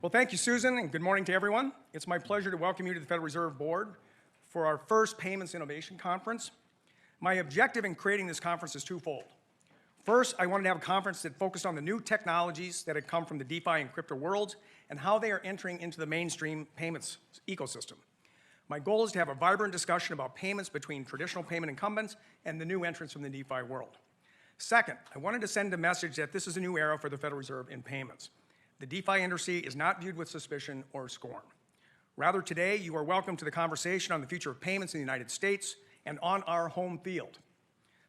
Well, thank you, Susan, and good morning to everyone. It's my pleasure to welcome you to the Federal Reserve Board for our first Payments Innovation Conference. My objective in creating this conference is twofold. First, I wanted to have a conference that focused on the new technologies that had come from the DeFi and crypto worlds and how they are entering into the mainstream payments ecosystem. My goal is to have a vibrant discussion about payments between traditional payment incumbents and the new entrants from the DeFi world. Second, I wanted to send a message that this is a new era for the Federal Reserve in payments. The DeFi industry is not viewed with suspicion or scorn. Rather, today, you are welcome to the conversation on the future of payments in the United States and on our home field,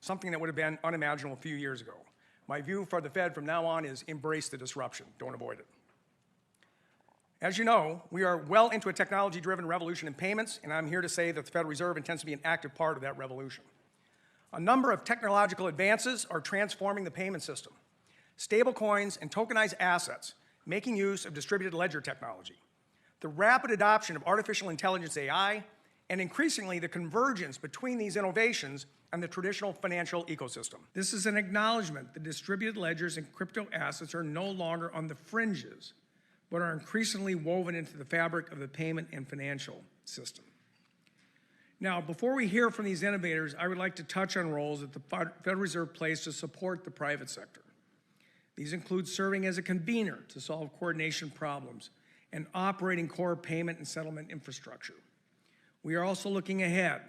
something that would have been unimaginable a few years ago. My view for the Fed from now on is embrace the disruption, don't avoid it. As you know, we are well into a technology-driven revolution in payments, and I'm here to say that the Federal Reserve intends to be an active part of that revolution. A number of technological advances are transforming the payment system. Stablecoins and tokenized assets, making use of distributed ledger technology, the rapid adoption of artificial intelligence AI, and increasingly the convergence between these innovations and the traditional financial ecosystem. This is an acknowledgement that distributed ledgers and crypto assets are no longer on the fringes, but are increasingly woven into the fabric of the payment and financial system. Now, before we hear from these innovators, I would like to touch on roles that the Federal Reserve plays to support the private sector. These include serving as a convener to solve coordination problems and operating core payment and settlement infrastructure. We are also looking ahead,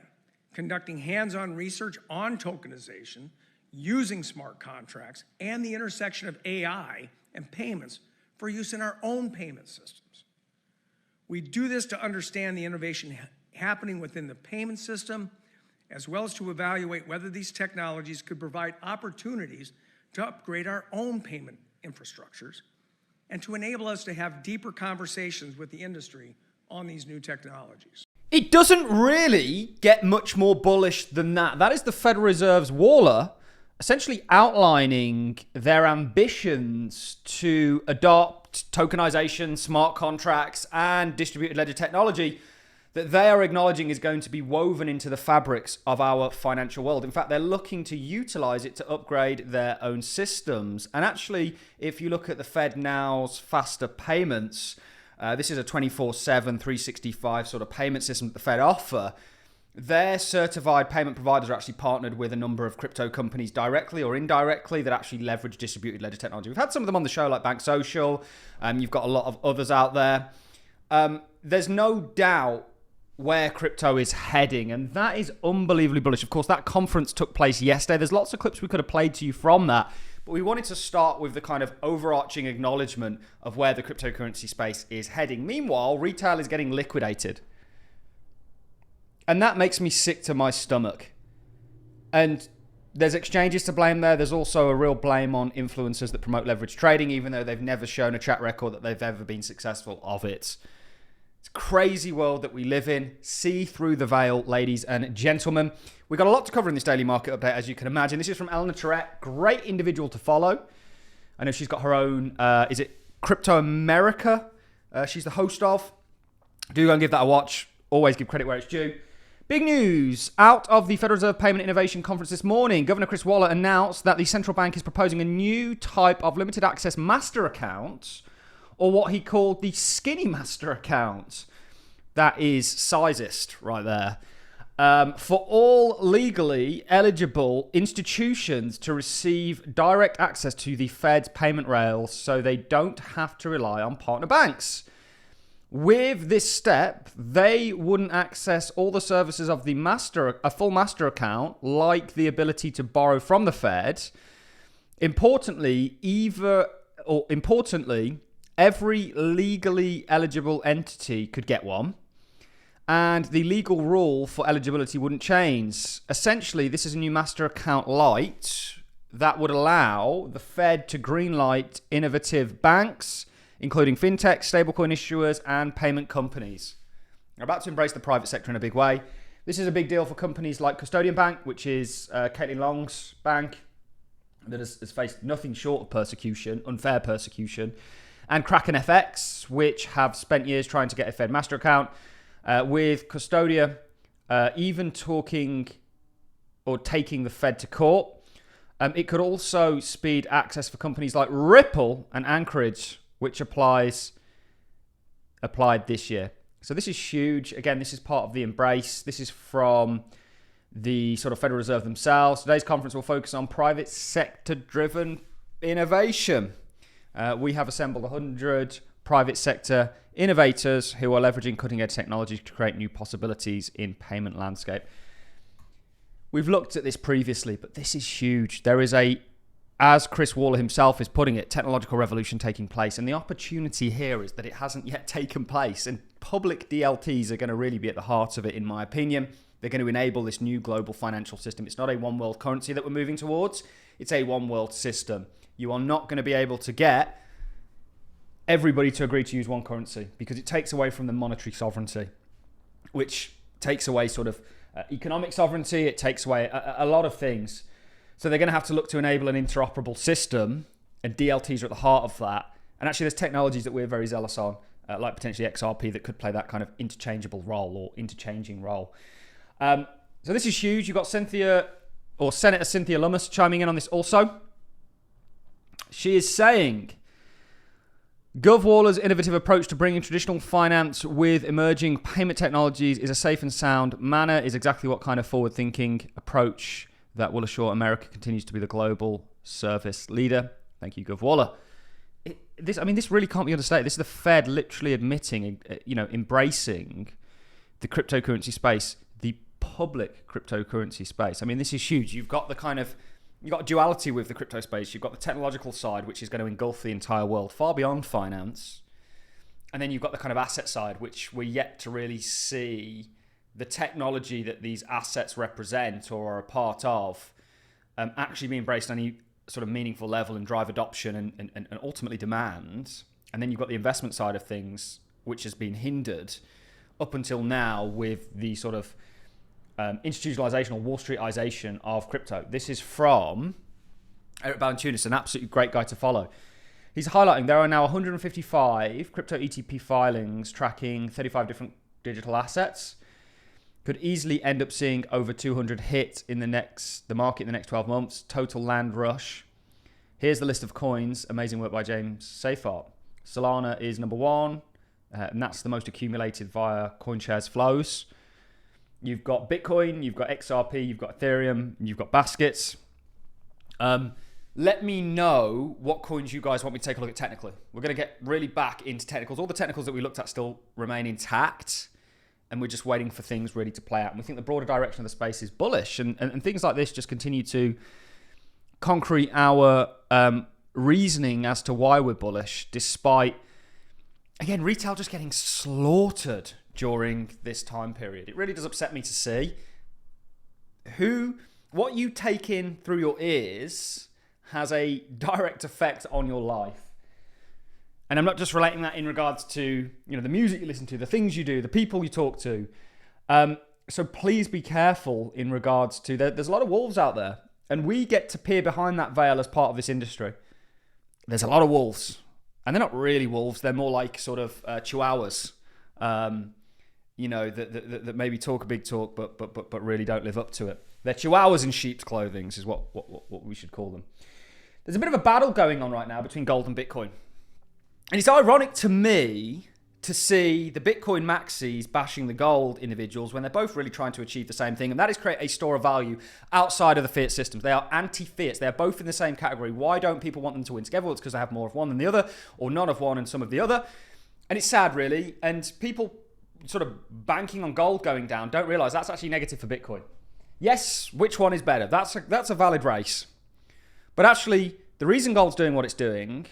conducting hands-on research on tokenization, using smart contracts, and the intersection of AI and payments for use in our own payment systems. We do this to understand the innovation happening within the payment system, as well as to evaluate whether these technologies could provide opportunities to upgrade our own payment infrastructures, and to enable us to have deeper conversations with the industry on these new technologies. It doesn't really get much more bullish than that. That is the Federal Reserve's Waller essentially outlining their ambitions to adopt tokenization, smart contracts, and distributed ledger technology that they are acknowledging is going to be woven into the fabrics of our financial world. In fact, they're looking to utilize it to upgrade their own systems. And actually, if you look at the Fed Now's faster payments, this is a 24/7, 365 sort of payment system that the Fed offer. Their certified payment providers are actually partnered with a number of crypto companies directly or indirectly that actually leverage distributed ledger technology. We've had some of them on the show, like Bank Social. You've got a lot of others out there. There's no doubt where crypto is heading, and that is unbelievably bullish. Of course, that conference took place yesterday. There's lots of clips we could have played to you from that, but we wanted to start with the kind of overarching acknowledgement of where the cryptocurrency space is heading. Meanwhile, retail is getting liquidated, and that makes me sick to my stomach. And there's exchanges to blame there. There's also a real blame on influencers that promote leverage trading, even though they've never shown a track record that they've ever been successful of it. It's a crazy world that we live in. See through the veil, ladies and gentlemen. We've got a lot to cover in this daily market update, as you can imagine. This is from Eleanor Tourette. Great individual to follow. I know she's got her own, is it Crypto America? She's the host of. Do go and give that a watch. Always give credit where it's due. Big news out of the Federal Reserve Payment Innovation Conference this morning. Governor Chris Waller announced that the central bank is proposing a new type of limited access master account, or what he called the skinny master account. That is sizest right there. For all legally eligible institutions to receive direct access to the Fed's payment rails so they don't have to rely on partner banks. With this step, they wouldn't access all the services of a full master account, like the ability to borrow from the Fed. Importantly, every legally eligible entity could get one, and the legal rule for eligibility wouldn't change. Essentially, this is a new master account light that would allow the Fed to greenlight innovative banks, including fintech, stablecoin issuers, and payment companies. They're about to embrace the private sector in a big way. This is a big deal for companies like Custodian Bank, which is Caitlin Long's bank, that has faced nothing short of persecution, unfair persecution, and Kraken FX, which have spent years trying to get a Fed master account, with Custodia even talking or taking the Fed to court. It could also speed access for companies like Ripple and Anchorage, which applies applied this year. So this is huge. Again, this is part of the embrace. This is from the sort of Federal Reserve themselves. Today's conference will focus on private sector-driven innovation. We have assembled 100 private sector innovators who are leveraging cutting-edge technology to create new possibilities in payment landscape. We've looked at this previously, but this is huge. There is as Chris Waller himself is putting it, technological revolution taking place. And the opportunity here is that it hasn't yet taken place. And public DLTs are going to really be at the heart of it, in my opinion. They're going to enable this new global financial system. It's not a one world currency that we're moving towards. It's a one world system. You are not going to be able to get everybody to agree to use one currency because it takes away from the monetary sovereignty, which takes away sort of economic sovereignty. It takes away a lot of things. So they're going to have to look to enable an interoperable system, and DLTs are at the heart of that. And actually there's technologies that we're very zealous on, like potentially XRP, that could play that kind of interchangeable role or interchanging role. So this is huge. You've got Senator Cynthia Lummis chiming in on this also. She is saying, Gov Waller's innovative approach to bringing traditional finance with emerging payment technologies is a safe and sound manner, is exactly what kind of forward-thinking approach that will assure America continues to be the global service leader. Thank you, Gov Waller. This really can't be understated. This is the Fed literally admitting, embracing the cryptocurrency space, the public cryptocurrency space. I mean, this is huge. You've got duality with the crypto space. You've got the technological side, which is going to engulf the entire world, far beyond finance. And then you've got the kind of asset side, which we're yet to really see the technology that these assets represent or are a part of actually be embraced on any sort of meaningful level and drive adoption and ultimately demand. And then you've got the investment side of things, which has been hindered up until now with the sort of institutionalization or Wall Streetization of crypto. This is from Eric Balanchunas, an absolutely great guy to follow. He's highlighting there are now 155 crypto ETP filings tracking 35 different digital assets. Could easily end up seeing over 200 hit in the market in the next 12 months. Total land rush. Here's the list of coins. Amazing work by James Seyfarth. Solana is number one, and that's the most accumulated via CoinShares flows. You've got Bitcoin, you've got XRP, you've got Ethereum, you've got baskets. Let me know what coins you guys want me to take a look at technically. We're going to get really back into technicals. All the technicals that we looked at still remain intact, and we're just waiting for things really to play out. And we think the broader direction of the space is bullish, and things like this just continue to concrete our reasoning as to why we're bullish, despite, again, retail just getting slaughtered during this time period. It really does upset me to see what you take in through your ears has a direct effect on your life. And I'm not just relating that in regards to, the music you listen to, the things you do, the people you talk to. So please be careful in regards to, there's a lot of wolves out there, and we get to peer behind that veil as part of this industry. There's a lot of wolves, and they're not really wolves. They're more like sort of chihuahuas, that maybe talk a big talk, but really don't live up to it. They're chihuahuas in sheep's clothing is what we should call them. There's a bit of a battle going on right now between gold and Bitcoin. And it's ironic to me to see the Bitcoin maxis bashing the gold individuals when they're both really trying to achieve the same thing, and that is create a store of value outside of the fiat systems. They are anti-fiats. They are both in the same category. Why don't people want them to win together? Well, it's because they have more of one than the other, or none of one and some of the other. And it's sad, really. And people sort of banking on gold going down don't realize that's actually negative for Bitcoin. Yes, which one is better? That's a valid race. But actually, the reason gold's doing what it's doing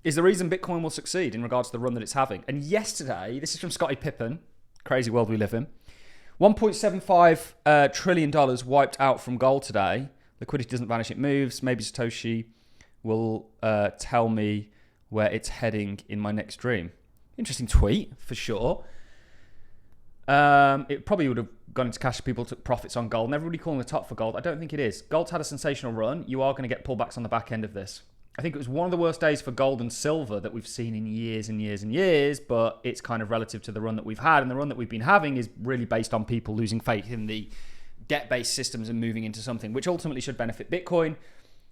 is the reason Bitcoin will succeed in regards to the run that it's having. And yesterday, this is from Scottie Pippen, crazy world we live in, $1.75 trillion wiped out from gold today. Liquidity doesn't vanish, it moves. Maybe Satoshi will tell me where it's heading in my next dream. Interesting tweet, for sure. It probably would have gone into cash if people took profits on gold. And everybody calling the top for gold. I don't think it is. Gold's had a sensational run. You are going to get pullbacks on the back end of this. I think it was one of the worst days for gold and silver that we've seen in years and years and years, but it's kind of relative to the run that we've had. And the run that we've been having is really based on people losing faith in the debt-based systems and moving into something which ultimately should benefit Bitcoin.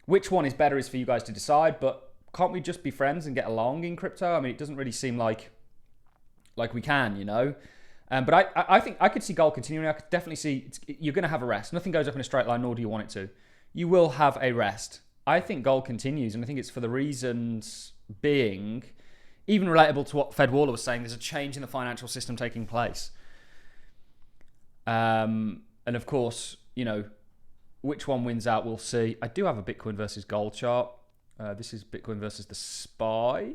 Which one is better is for you guys to decide, but can't we just be friends and get along in crypto? I mean, it doesn't really seem like like we can, you know. But I think I could see gold continuing. I could definitely see you're going to have a rest. Nothing goes up in a straight line, nor do you want it to. You will have a rest. I think gold continues, and I think it's for the reasons being, even relatable to what Fed Waller was saying, there's a change in the financial system taking place. And of course, you know, which one wins out, we'll see. I do have a Bitcoin versus gold chart. This is Bitcoin versus the SPY,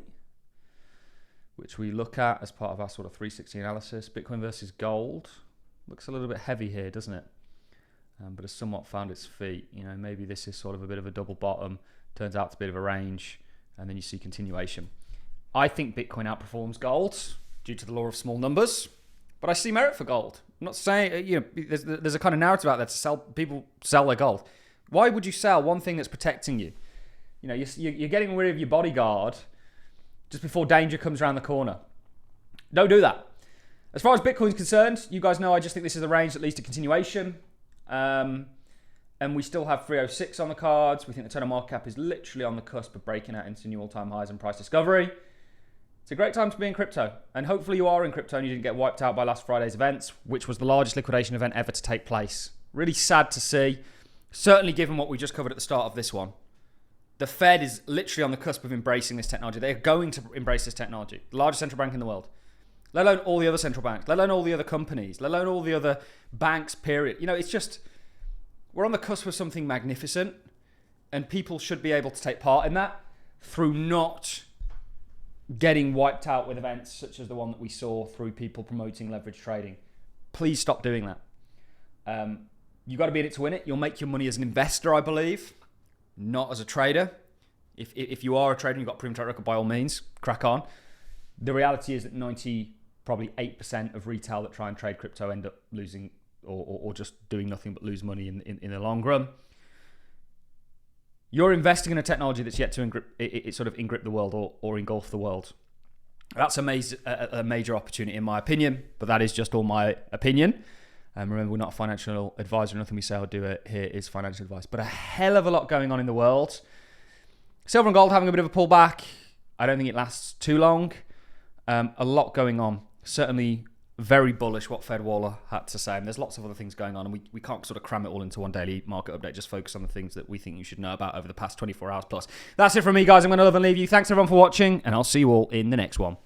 which we look at as part of our sort of 360 analysis. Bitcoin versus gold. Looks a little bit heavy here, doesn't it? But has somewhat found its feet. You know, maybe this is sort of a bit of a double bottom. Turns out it's a bit of a range. And then you see continuation. I think Bitcoin outperforms gold due to the law of small numbers. But I see merit for gold. I'm not saying, you know, there's a kind of narrative out there to people sell their gold. Why would you sell one thing that's protecting you? You know, you're getting rid of your bodyguard just before danger comes around the corner. Don't do that. As far as Bitcoin's concerned, you guys know I just think this is a range that leads to continuation. And we still have 306 on the cards. We think the total market cap is literally on the cusp of breaking out into new all-time highs and price discovery. It's a great time to be in crypto. And hopefully you are in crypto and you didn't get wiped out by last Friday's events, which was the largest liquidation event ever to take place. Really sad to see, certainly given what we just covered at the start of this one. The Fed is literally on the cusp of embracing this technology. They're going to embrace this technology. The largest central bank in the world. Let alone all the other central banks. Let alone all the other companies. Let alone all the other banks, period. You know, it's just, we're on the cusp of something magnificent. And people should be able to take part in that through not getting wiped out with events such as the one that we saw through people promoting leverage trading. Please stop doing that. You've got to be in it to win it. You'll make your money as an investor, I believe. Not as a trader. If you are a trader and you've got a proven track record, by all means, crack on. The reality is that probably 8% of retail that try and trade crypto end up losing or just doing nothing but lose money in the long run. You're investing in a technology that's yet to engrip the world or engulf the world. That's a major opportunity in my opinion, but that is just all my opinion. Remember, we're not a financial advisor. Nothing we say or do here is financial advice. But a hell of a lot going on in the world. Silver and gold having a bit of a pullback. I don't think it lasts too long. A lot going on. Certainly very bullish what Fed Waller had to say. And there's lots of other things going on. And we can't sort of cram it all into one daily market update. Just focus on the things that we think you should know about over the past 24 hours plus. That's it from me, guys. I'm going to love and leave you. Thanks, everyone, for watching. And I'll see you all in the next one.